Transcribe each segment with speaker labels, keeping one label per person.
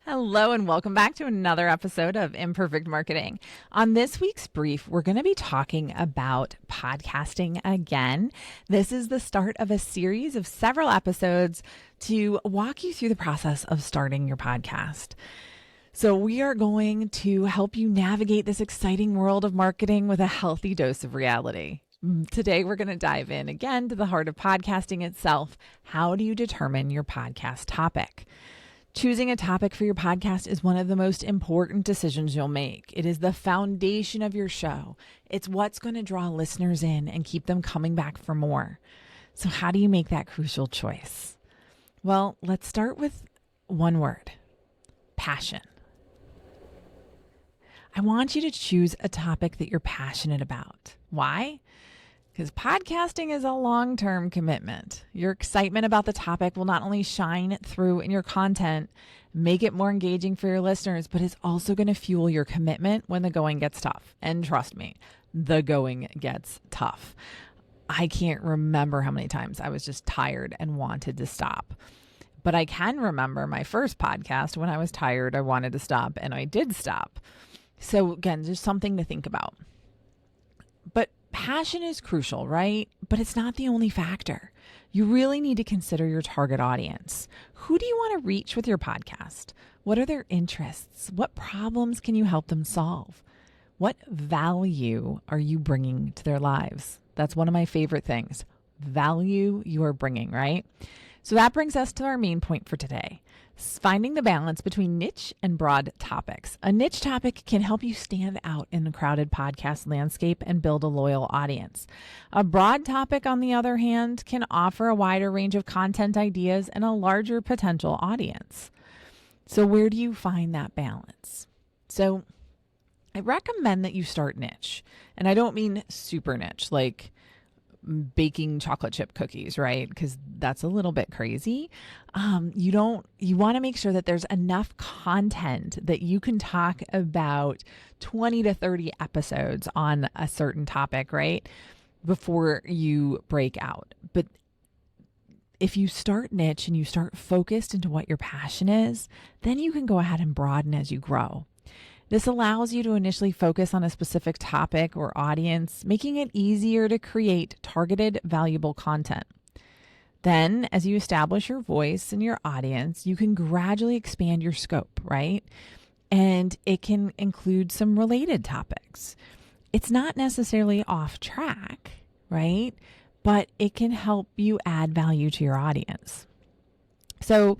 Speaker 1: Hello, and welcome back to another episode of Imperfect Marketing. On this week's brief, we're going to be talking about podcasting again. This is the start of a series of several episodes to walk you through the process of starting your podcast. So we are going to help you navigate this exciting world of marketing with a healthy dose of reality. Today, we're going to dive in again to the heart of podcasting itself. How do you determine your podcast topic? Choosing a topic for your podcast is one of the most important decisions you'll make. It is the foundation of your show. It's what's going to draw listeners in and keep them coming back for more. So how do you make that crucial choice? Well, let's start with one word: passion. I want you to choose a topic that you're passionate about. Why? Because podcasting is a long-term commitment. Your excitement about the topic will not only shine through in your content, make it more engaging for your listeners, but it's also going to fuel your commitment when the going gets tough. And trust me, the going gets tough. I can't remember how many times I was just tired and wanted to stop. But I can remember my first podcast when I was tired, I wanted to stop, and I did stop. So again, just something to think about. But passion is crucial, right? But it's not the only factor. You really need to consider your target audience. Who do you want to reach with your podcast? What are their interests? What problems can you help them solve? What value are you bringing to their lives? That's one of my favorite things. Value you are bringing, right? So that brings us to our main point for today. Finding the balance between niche and broad topics. A niche topic can help you stand out in the crowded podcast landscape and build a loyal audience. A broad topic, on the other hand, can offer a wider range of content ideas and a larger potential audience. So where do you find that balance? So I recommend that you start niche. And I don't mean super niche, like baking chocolate chip cookies, right? Because that's a little bit crazy. You want to make sure that there's enough content that you can talk about 20 to 30 episodes on a certain topic, right? Before you break out. But if you start niche and you start focused into what your passion is, then you can go ahead and broaden as you grow. This allows you to initially focus on a specific topic or audience, making it easier to create targeted, valuable content. Then, as you establish your voice and your audience, you can gradually expand your scope, right? And it can include some related topics. It's not necessarily off track, right? But it can help you add value to your audience. So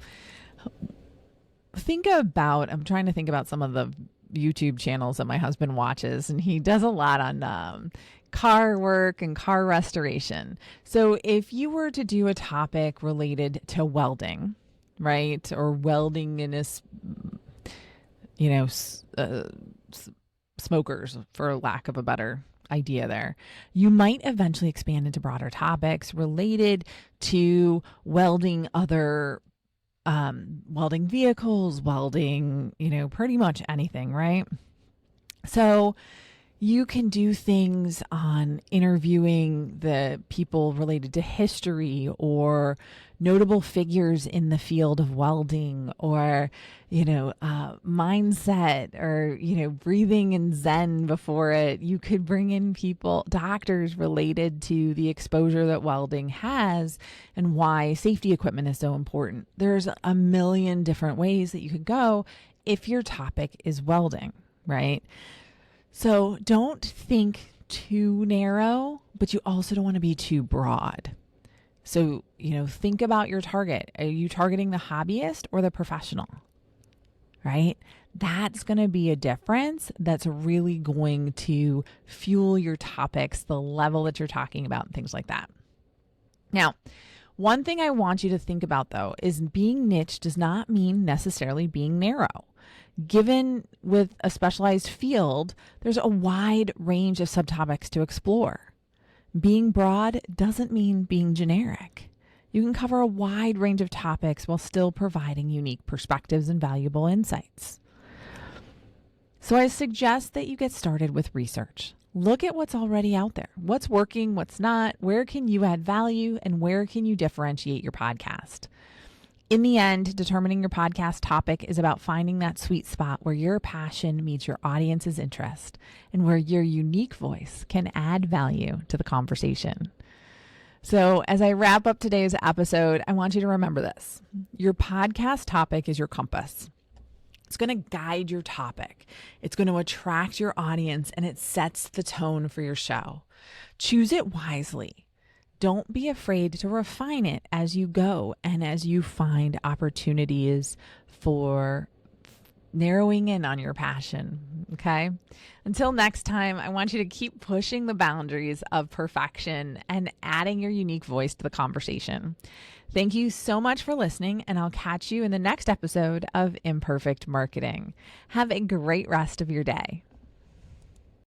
Speaker 1: I'm trying to think about some of the YouTube channels that my husband watches, and he does a lot on car work and car restoration. So if you were to do a topic related to welding, right, or welding in smokers, for lack of a better idea there, you might eventually expand into broader topics related to welding welding vehicles, welding, pretty much anything, right? So you can do things on interviewing the people related to history or notable figures in the field of welding, or, mindset, or, breathing and Zen before it. You could bring in doctors related to the exposure that welding has and why safety equipment is so important. There's a million different ways that you could go if your topic is welding, right? So don't think too narrow, but you also don't want to be too broad. So, think about your target. Are you targeting the hobbyist or the professional, right? That's going to be a difference that's really going to fuel your topics, the level that you're talking about, and things like that. Now, one thing I want you to think about, though, is being niche does not mean necessarily being narrow. Given with a specialized field, there's a wide range of subtopics to explore. Being broad doesn't mean being generic. You can cover a wide range of topics while still providing unique perspectives and valuable insights. So I suggest that you get started with research. Look at what's already out there. What's working, what's not, where can you add value, and where can you differentiate your podcast? In the end, determining your podcast topic is about finding that sweet spot where your passion meets your audience's interest and where your unique voice can add value to the conversation. So, as I wrap up today's episode, I want you to remember this. Your podcast topic is your compass. It's going to guide your topic. It's going to attract your audience, and it sets the tone for your show. Choose it wisely. Don't be afraid to refine it as you go and as you find opportunities for narrowing in on your passion. Okay. Until next time, I want you to keep pushing the boundaries of perfection and adding your unique voice to the conversation. Thank you so much for listening, and I'll catch you in the next episode of Imperfect Marketing. Have a great rest of your day.